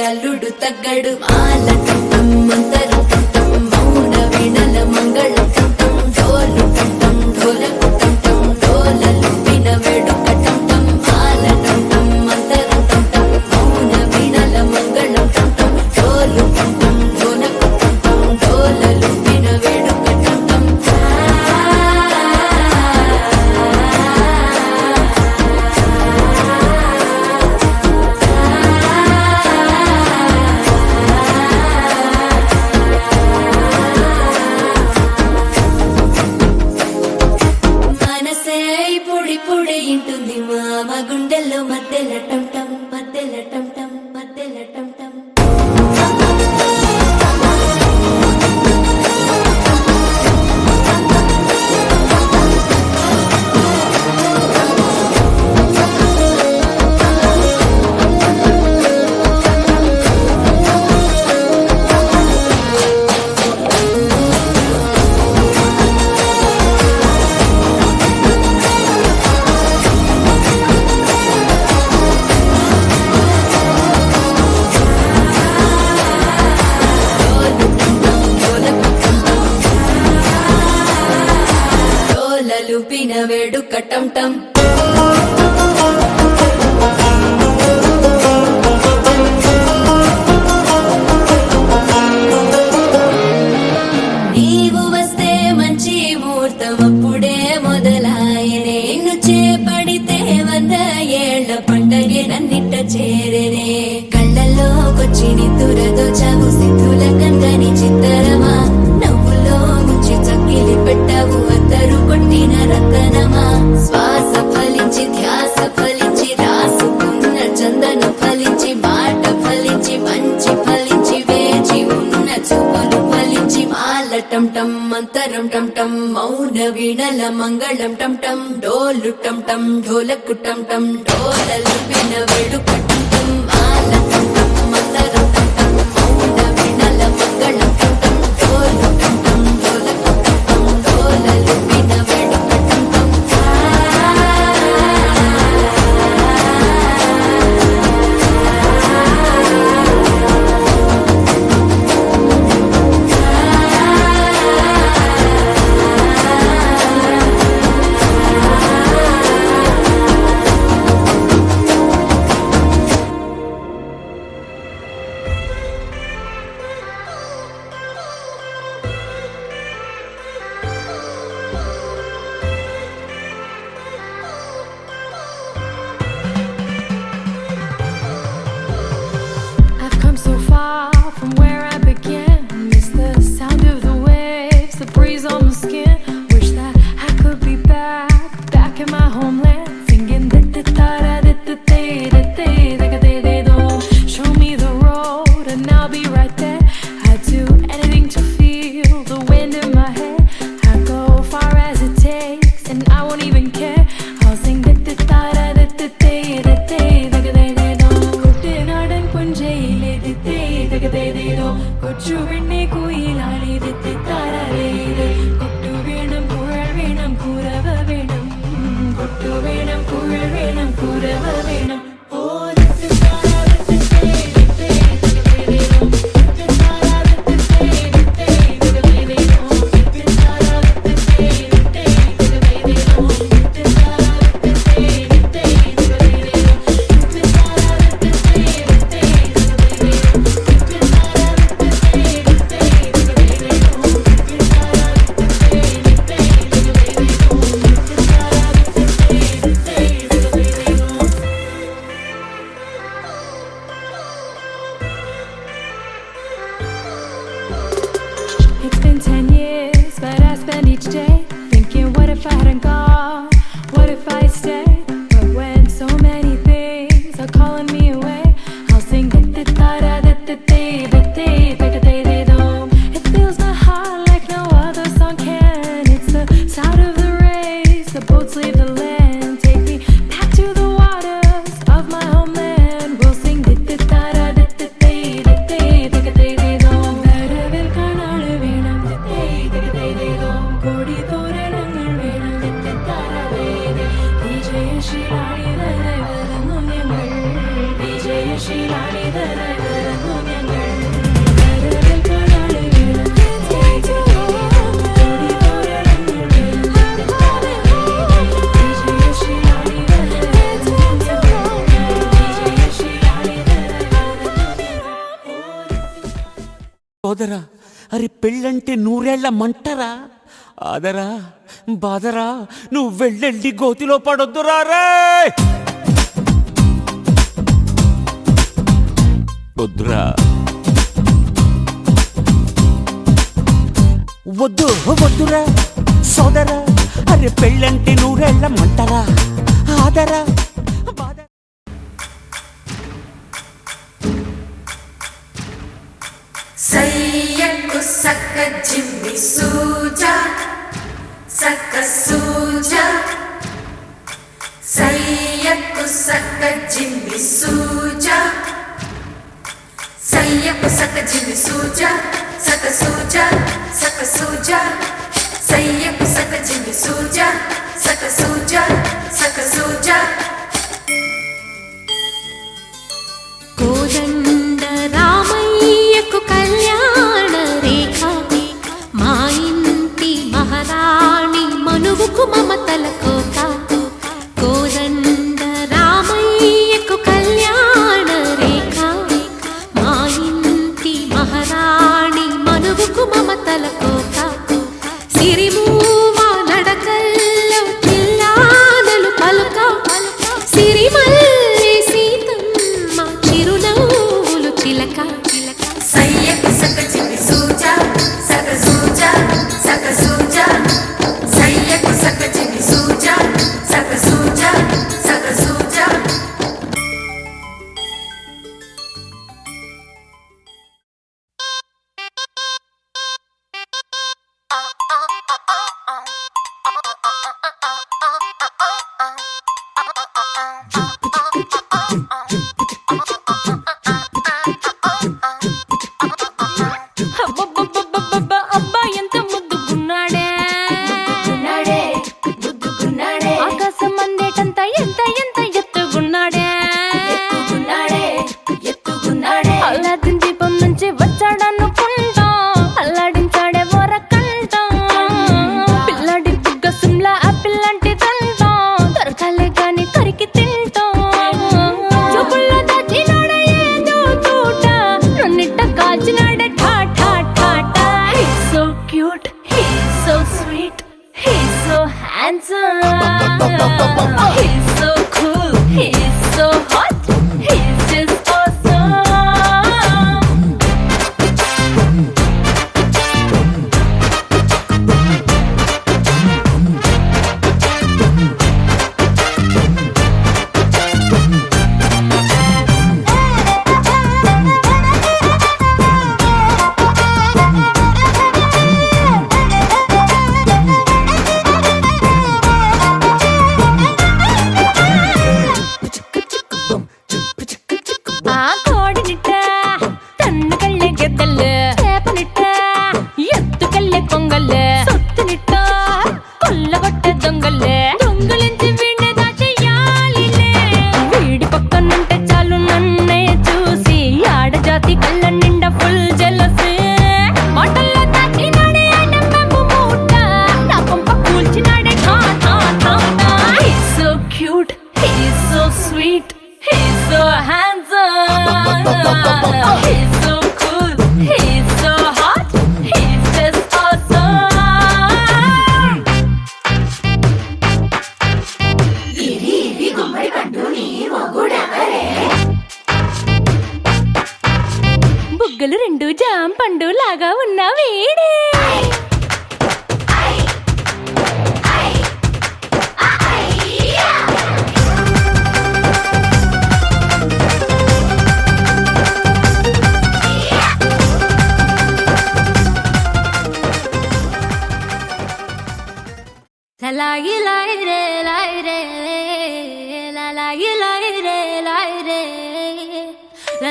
అల్లుడు తగ్గడు మాలకట్టం మంతరం కట్టం మౌన వినల మంగళం కట్టం డోలు కట్టం ఢోలకు కట్టం డోలలు వినవేడు కట్టం మాలకట్టం మంతరం కట్టం మౌన వినల మంగళం కట్టం డోలు కట్టం ఢోలకు కట్టం డోలలు వినవేడు కట్టం ఇంటుంది మామ గుండెల్లో మధ్యల టంటం మధ్యల టంటం మధ్యల టంటం వేడు కట్టంటం నీవు వస్తే మంచి ముహూర్తం అప్పుడే మొదలాయనే నిన్ను చేపడితే 100 ఏళ్ల పండగే నన్నిట్ట చేరేనే కళ్ళల్లోకొచ్చి నిద్దురదోచావు సిద్ధుల కందని చిత్తరమా నవ్వులో ముంచి చక్కిలి పెట్టావు అద్దరు కొట్టిన రతనమా శ్వాస ఫలించి ధ్యాస ఫలించి రాసుకున్న చందన ఫలించి మాట ఫలించి మంచి ఫలించి వేచి ఉన్న చూపులు ఫలించి మాల టంటం మంతరం టంటం మౌన వీణల మంగళం టంటం డోలు టంటం ఢోలకు టంటం డోలలు వినవేడు కట్టం మాల టంటం మంతరం టంటం మౌన వీణల మంగళం టంటం డోలు టంటం ఢోలకు టంటం డోలలు వినవేడు కట్టం I've come so far from where I began. Miss the sound of the waves, the breeze on my skin. Wish that I could be back in my homeland, singing da da da da da da da da da da da da. Show me the road and I'll be right there. I'd do anything to feel the wind in my hair. I'd go far as it takes and I won't even care. I'll sing da da da da da da da da da da da. Kutinadan punjaile da da da da da. Kochu vinne kuilali da da da da. Kottu venam kural venam kurava venam. Kottu venam kural venam kurava venam. Oh da da da da da da spend each day thinking, what if I hadn't gone? What if I stayed? But when so many things are calling me away, I'll sing it fills my heart like no other song can. It's the sound of the race, the boats leave the land. Take me back to the waters of my homeland. We'll sing సోదరా, అరే పెళ్ళంటే నూరేళ్ల మంటరా, ఆదరా బాదరా, నువ్వు వెళ్ళెళ్ళి గోతిలో పడొద్దురా రే. వద్దురా, వద్దు వద్దురా సోదరా, అరే పెళ్ళంటే నూరేళ్ల మంటరా, ఆదరా బాదరా. సయ్యకు సక్క జిమ్మి సూజా సక్క సూజా సయ్యకు సక్క జిమ్మి సూజా సయ్యకు సక్క జిమ్మి సూజా సక్క సూజా సక్క సూజా సయ్యకు సక్క జిమ్మి సూజా సక్క సూజా సక్క సూజా కోదండ రామయ్యకు కళ్యాణ రేఖ మా ఇంటి మహారాణి మనువుకు మమతల కోక. కోదండ రామయ్యకు కళ్యాణ రేఖ మా ఇంటి మహారాణి మనువుకు మమతల కోక. సిరిమూవ నడకల్లో చిల్లానలు పలుక సిరిమల్లి సీతమ్మ చిరునవ్వులు చిలక. సయ్యకు సక్క జిమ్మి సూజా సక్క సూజా సక్క సూజా సయ్యకు సక్క జిమ్మి సూజా సక్క సూజా సక్క సూజా అబ్బబ్బబ్బబ్బబ్బ, అబ్బా ఎంత ముద్దుగున్నాడే, ఆకాశం అందేటంత ఎంత ఎంత ఎత్తుగున్నాడే, అల్లాదిన్ దీపం నుంచి వచ్చాడనుకుంటా, అల్లాడించాడే వరకంట, పిల్లాడి బుగ్గ సిమ్లా ఆపిల్ లాంటిదంట, దొరకాలే గాని కరికి తింటా, చూపుల్లో దాచినాడే ఏదో తోట, నన్నిట్ట కాచినాడే ఠా ఠా ఠా ఠా. He's so cute, he's so sweet, he's so handsome, he's so cool, he's so hot, he's just awesome. ఆ కోడినిట్ట తన్ను కళ్ళే గెద్దలు, చేపనిట్ట ఎత్తు కళ్ళే కొంగలు, సొత్తునిట్ట కొల్లగొట్టే దొంగలే, దొంగలించి వీణ్ణి దాచేయాలిలే. వీడి పక్కనుంటే చాలు నన్నే చూసి ఆడజాతి కళ్ళ నిండా ఫుల్ జెలసీ. మాటల్లో దాచినాడే ఆనందపు మూట, నా కొంప కూల్చినాడే ఠా ఠా ఠా ఠా. He's so cute, he's so sweet, he's so handsome, he's so cool, he's so hot, he's just awesome. బుగ్గలు రెండు జామ పండు లాగా ఉన్న వీడే, లాయి లాయి రే లాయి రే లాయి లాయి రే లాయి రే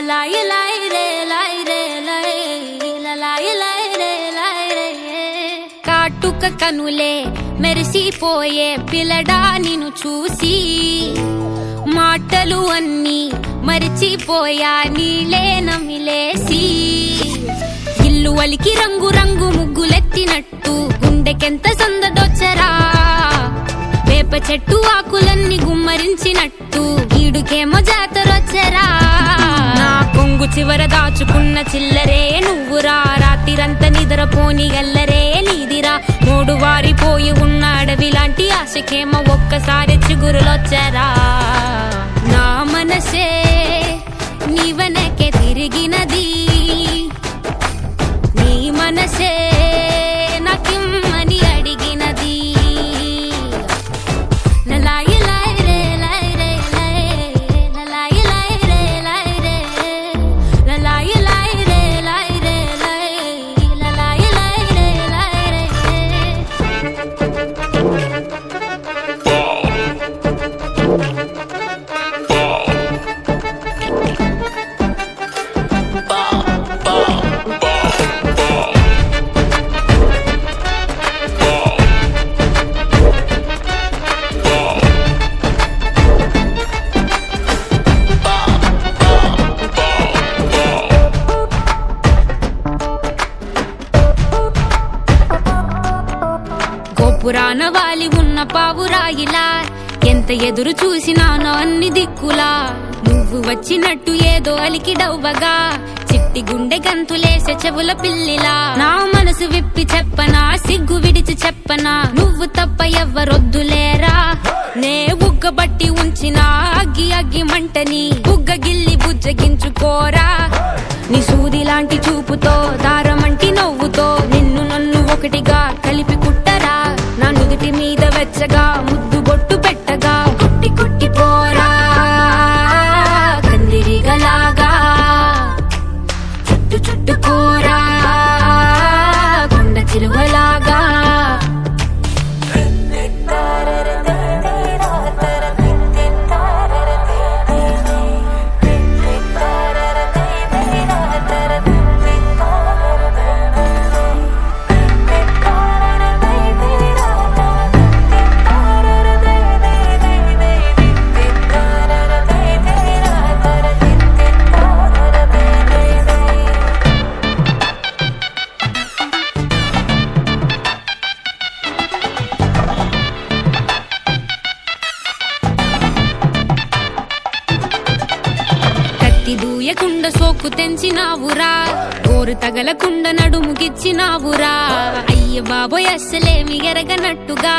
లాయి లాయి రే లాయి రే లాయి లాయి రే లాయి రే కాటుక కనులే మెరిసిపోయే పిల్లడా నిన్ను చూసి మాటలు అన్నీ మరిచిపోయా నీలే నమిలేసి ఇల్లు వలికి రంగు రంగు ముగ్గులెత్తినట్టు గుండెకెంత సందడొచ్చరా వేప చెట్టు ఆకులన్నీ గుమ్మరించినట్టు ఈడుకేమో జాతరొచ్చరా నా కొంగు చివర దాచుకున్న చిల్లరే నువ్వురా రాత్రిరంతా నిద్రపోని గల్లరే నీదిరా మూడు వారిపోయి ఉన్న అడవి లాంటి ఆశకేమో ఒక్కసారి చిగురులొచ్చరా నా మనసే నీ వెనకే తిరిగినది నీ మనసే నాకిమ్మని అడిగినది లలాయి లాయి రే లాయి రే లలాయి లాయి రే లాయి రే లలాయి లాయి రే లాయి రే లలాయి లాయి రే లాయి రే గోపురాన వాలి ఉన్న పావురాయిలా ఎంత ఎదురు చూసినానో అన్ని దిక్కులా నువ్వు వచ్చినట్టు ఏదో అలికి డవ్వగా చిట్టి గుండె గంతులేసే చెవుల పిల్లిలా నా మనసు విప్పి చెప్పనా సిగ్గు విడిచి చెప్పనా నువ్వు తప్ప ఎవ్వరొద్దులేరా నే బుగ్గబట్టి ఉంచిన అగ్గి అగ్గి మంటని బుగ్గ గిల్లి బుజ్జగించుకోరా నీ సూది లాంటి చూపుతో దారమంటి నవ్వుతో నిన్ను నన్ను ఒకటిగా కలిపి కుట్టరా నా నుదుటి మీద వెచ్చగా ముద్దు బొట్టు పెట్టగా కొట్టి కొట్టి పోరా కందిరిగలాగా చుట్టు చుట్టుకోరా కొండ చిలువలాగా దూయకుండ సోకు తెంచినావురా గోరు తగలకుండ నడుముగిచ్చినావురా అయ్య బాబోయ్ అస్సలేమి ఎరగనట్టుగా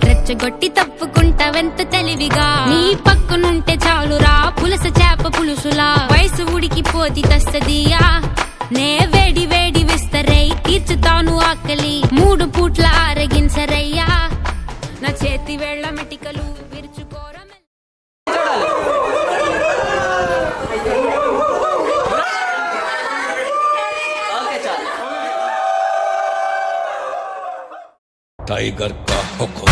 రెచ్చగొట్టి తప్పుకుంటావెంత తెలివిగా నీ పక్కనుంటే చాలురా పులస చేప పులుసులా వయసు ఉడికిపోతి తస్తదియా నే వేడి వేడి విస్తరై తీర్చుతాను ఆకలి 3 పూట్ల ఆరగించరయ్యా నా చేతి వేళ్ల మెటికలు విరుచుకోర टाइगर का हुक्म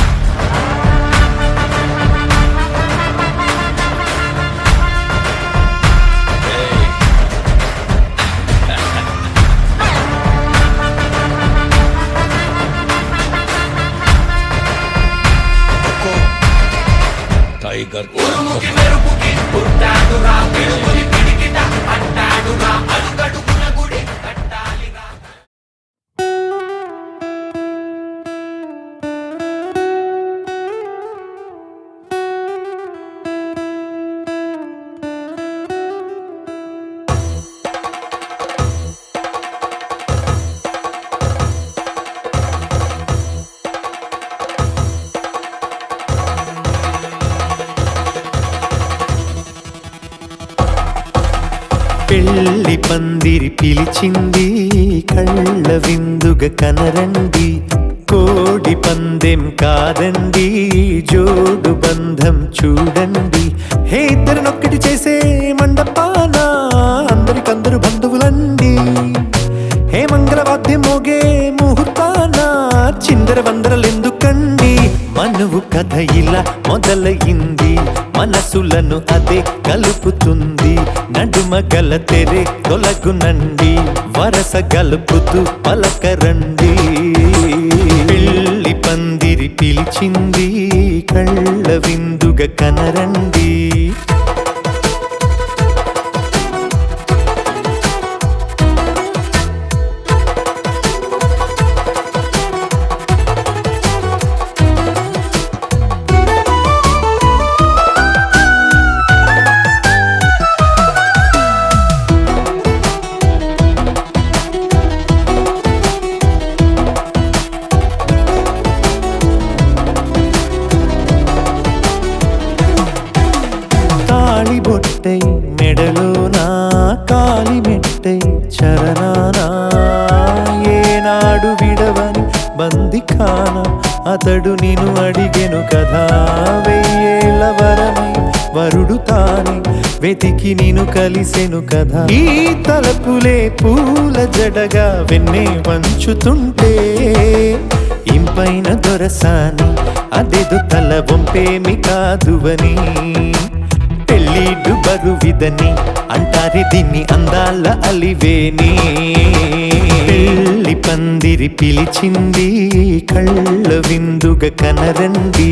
टाइगर का పెళ్లి పందిరి పిలిచింది కళ్ళ విందుగా కనరండి కోడి పందెం కాదండి జోడు బంధం చూడండి హే ఇద్దరినొక్కటి చేసే మండపాన అందరికందరు బంధువులండి హే మంగళవాద్యం మోగే ముహూర్తాన చిందర వందరలెందుకండి మన కథ ఇలా మొదలయింది, మనసులను అదే కలుపుతుంది. నడుమ గల తెరే తొలగునండి, వరస గలుపుతూ పలకరండి. పెళ్లి పందిరి పిలిచింది, కళ్ళ విందుగా కనరండి. బొట్టై మెడలోనా కాలి మెట్టై చరణానా, ఏనాడు విడవని బందిఖానా అతడు నిన్ను అడిగెను కదా. వెయ్యేళ్ళ వరమై వరుడు తానే వెతికి నిన్ను కలిసెను కదా. ఈ తలపులే పూల జడగా వెన్నే వంచుతుంటే, ఇంపైన దొరసాని అదేదో తల వంపేమి కాదువని. పెళ్ళిడు బరువిదని అంటారే దీన్ని అందాల అలివేని. పెళ్లి పందిరి పిలిచింది, కళ్ళ విందుగా కనరండి.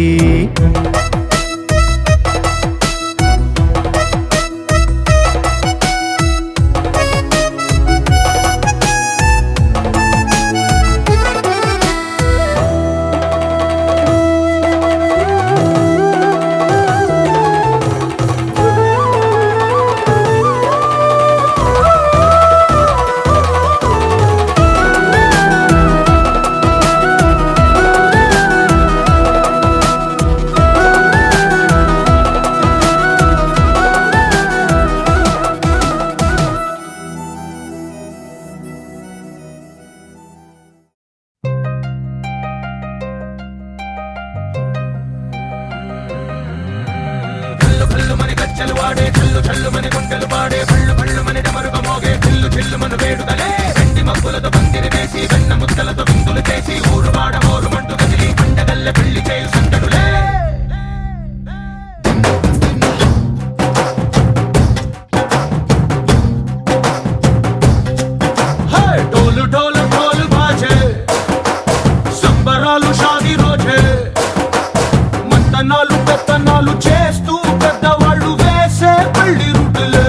చేస్తూ పెద్దవాళ్ళు వేసే పెళ్లి రుటులే.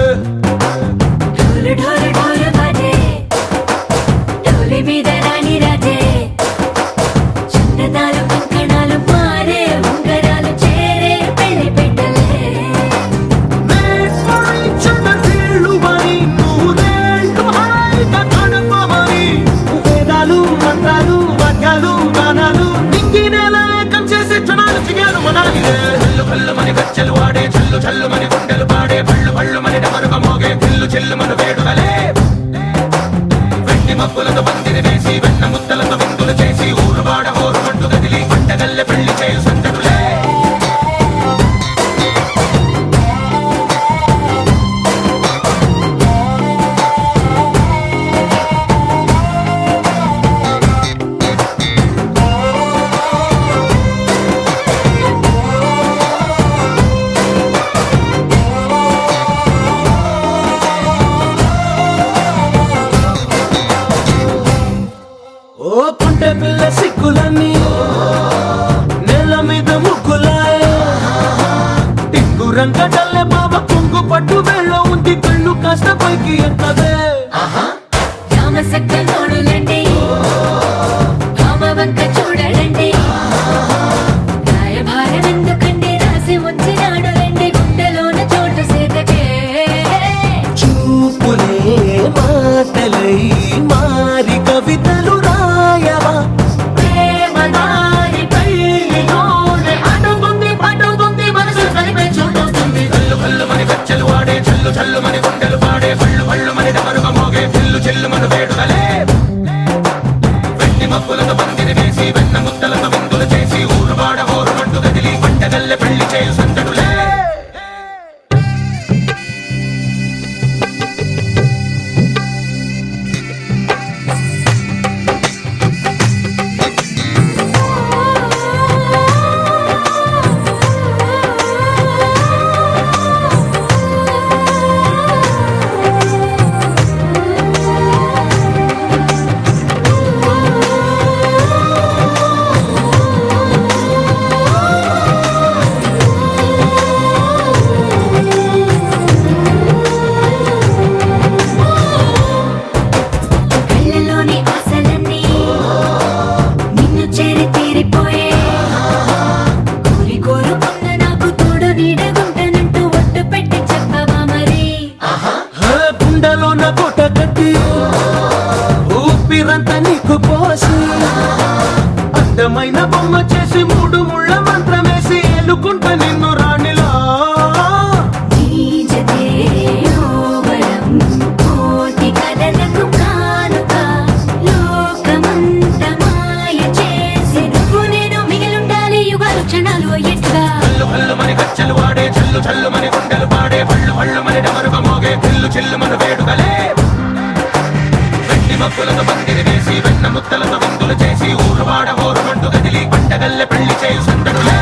రంగడల్లే బాబా కొంగు పట్టు వేళ్ళ ఉంది కళ్ళు కాస్త పైకి ఎత్తదే రామసక్కనోడులండి రామవంక చూడలండి రాయభారం ఎందుకండి రాసి ఉంచినాడు రండి గుండెలోన చోటు సేతకే చూపులే మాటలై మారి కవితలు రాయవా ప్రేమ దారి పైలోనే అడుగుంది పట్టుకుంది మనసు కలిపే చూడుతుంది కళ్ళు కళ్ళు మని గచ్చలు వాడే చల్లు చల్లు మని గుండెలు పాడే పళ్ళు పళ్ళు మని డమరుగా మోగే చెల్లు చెల్లు మను వేడుదలే వెండి మబ్బులతో పందిరి వేసి వెన్న ముద్దలతో విందులు చేసి ఊరు వాడ ఊరు మంటు గదిలి పంటగల్లె పెళ్లి చేయు సందడులే ఊపిరంతా నీకు పోసి అందమైన బొమ్మ చేసి 3 ముళ్ళ మంత్రమేసి ఎలుకుంట నిన్ను రాణిలా గచ్చలు వాడే చల్లు చల్లు మని గుండెలు పాడే పళ్ళు పళ్ళు మని డమరుక మోగే పిల్లు చిల్లు మన వేడుకలే వెండి మబ్బులతో పందిరి వేసి వెన్న ముత్తలతో విందులు చేసి ఊరువాడ హోరుమంటూ కదిలి పంటగల్లె పెళ్లి చేయు సందడులే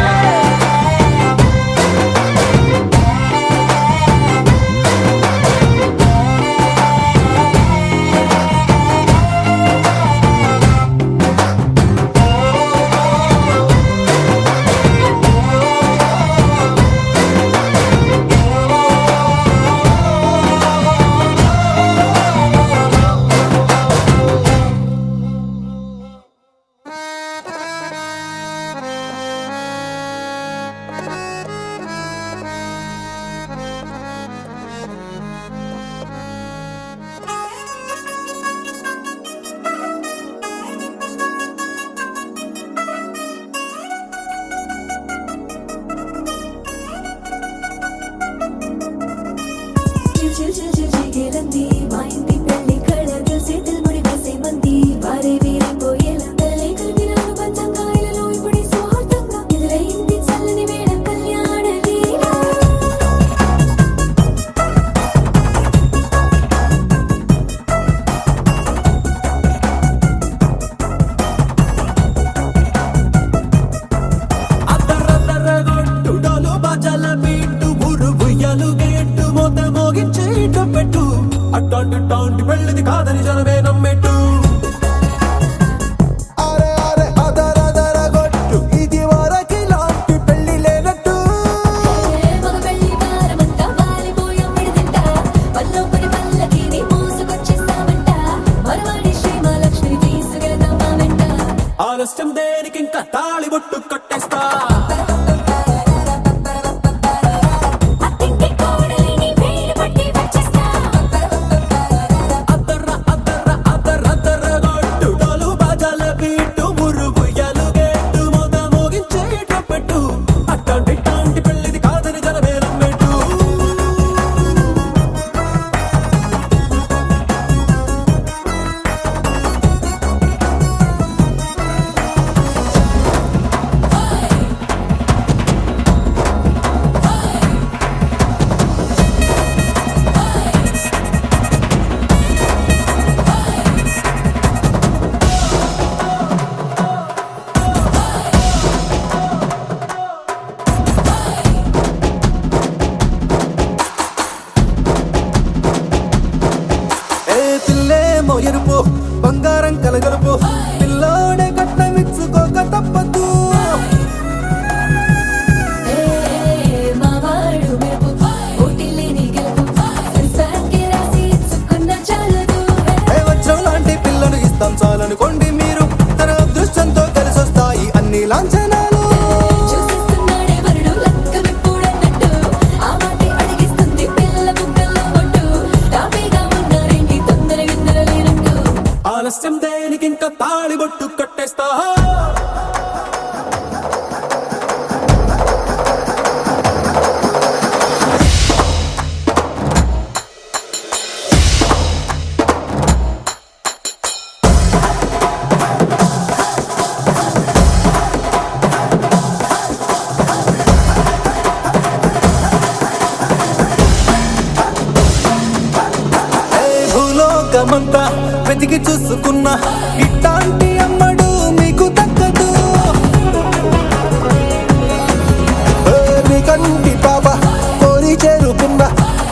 అట్టాంటి పెళ్ళిది కాదని జనమే నమ్మెట్టు అరే అరే అదర గొట్టు ఇది వరకి లాంటి పెళ్లి లేనట్టు ఆలస్యం దేనికి ఇంకా తాళి బొట్టు కట్టేస్తా ఎరుపు బంగారం కలగలుపు పిల్లోడే కట్టమిచ్చుకోక తప్పదు వజ్రం లాంటి పిల్లను ఇస్తాం చాలనుకోండి మీరు తన అదృష్టంతో కలిసొస్తాయి అన్ని లాంఛనాలు ఆలస్యం దేనికి ఇంకా తాళి బొట్టు కట్టేస్తా భూలోకమంతా వెతికి చూసుకున్నా ఇట్లాంటి అమ్మడు మీకు దక్కదు కంటి పాప కోరి చేరుకున్న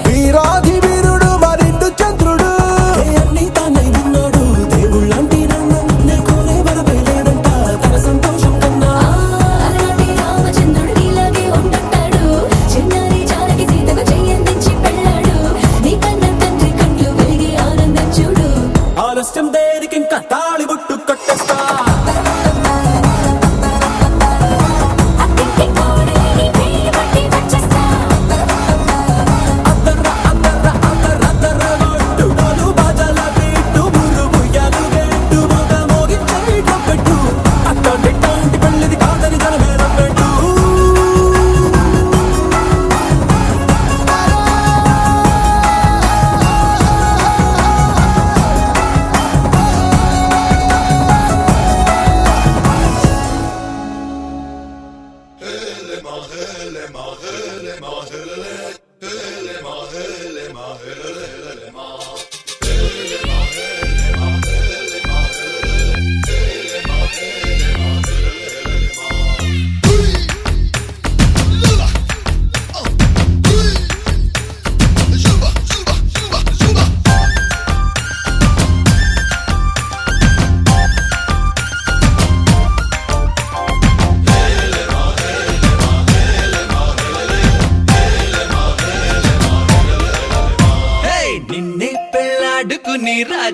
వీరాధి వీరుడు మరిండు చంద్రుడు అన్ని తానై ఉన్నాడు దేవుళ్ళంటి నన్ను కోరే వరవే లేదంట తన సంతోషం కన్నా రామచంద్రుడు ఇలాగే ఉంటుంటాడు చిన్నారి జానకి సీతకు చెయ్యందించి పెళ్ళాడు నీ కన్న తండ్రి కంట్లు వెలిగి ఆనందం చూడు ఆలస్యం దేనికి ఇంకా తాళి బొట్టు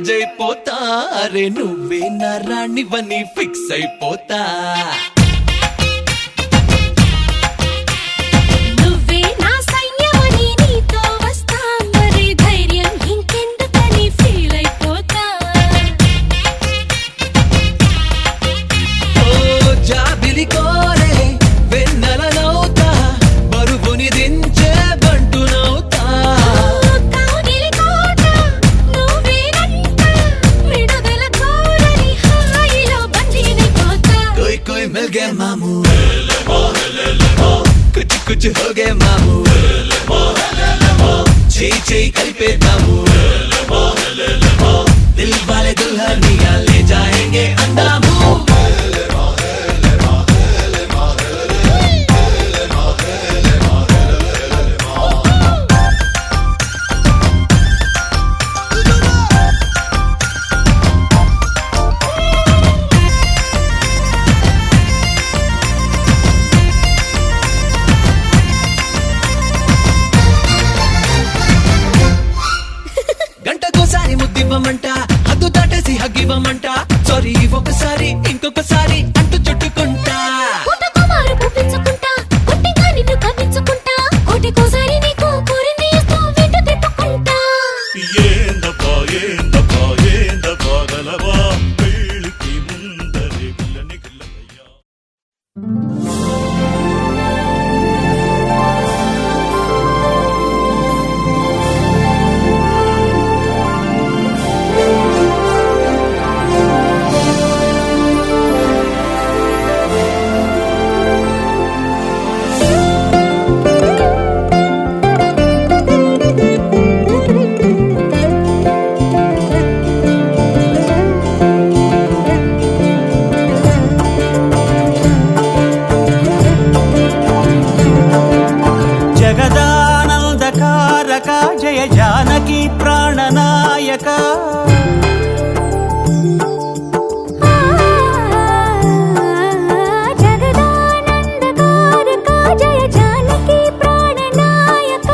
చేంజ్ అయిపోతా అరే నువ్వే నా రాణివని ఫిక్స్ అయిపోతా నువ్వే నా సైన్యమని నీతో వస్తా మరి ధైర్యం ఇంకెందుకని ఫీల్ అయిపోతా ఓ జాబిలి కోరే వెన్నెలనవుతా బరువుని దించే బంటునవుతా కౌగిలి కోట నువ్వేనంట విడుదల కోరని హాయిలో బందీనైపోతా कोई कोई मिल गया मामू कुछ कुछ हो गए मामू ची कल्पे दामू दिल वाले दुल्हनिया ले जाएंगे अंदामू గంటకోసారి ముద్దివ్వమంట హద్దు దాటేసి హగ్గివ్వమంట సారీ ఒకసారి ఇంకొకసారి అంటూ చుట్టుకుంటా పుట్టకుమారు పుప్పించుకుంటా కొట్టిగా నిన్ను కవ్వించుకుంటా కోటికోసారి నీకు కోరింది ఇస్తూ వెంట తిప్పుకుంటా జగదానందకారక జయ జానకి ప్రాణనాయక జగదానందకారక జయ జానకి ప్రాణనాయక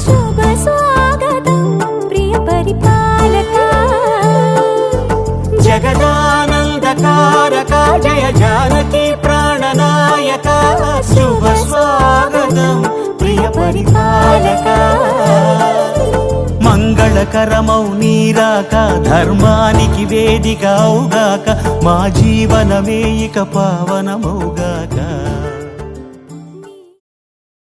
శుభ స్వాగతం ప్రియ పరిపాలక జగదానందకారక జయ జానకి ప్రాణనాయక శుభ స్వాగతం ప్రియ పరిపాలక మంగళకరమౌ నీరాక ధర్మానికి వేదిక అవుగాక మా జీవనమే ఇక పావనమౌగాక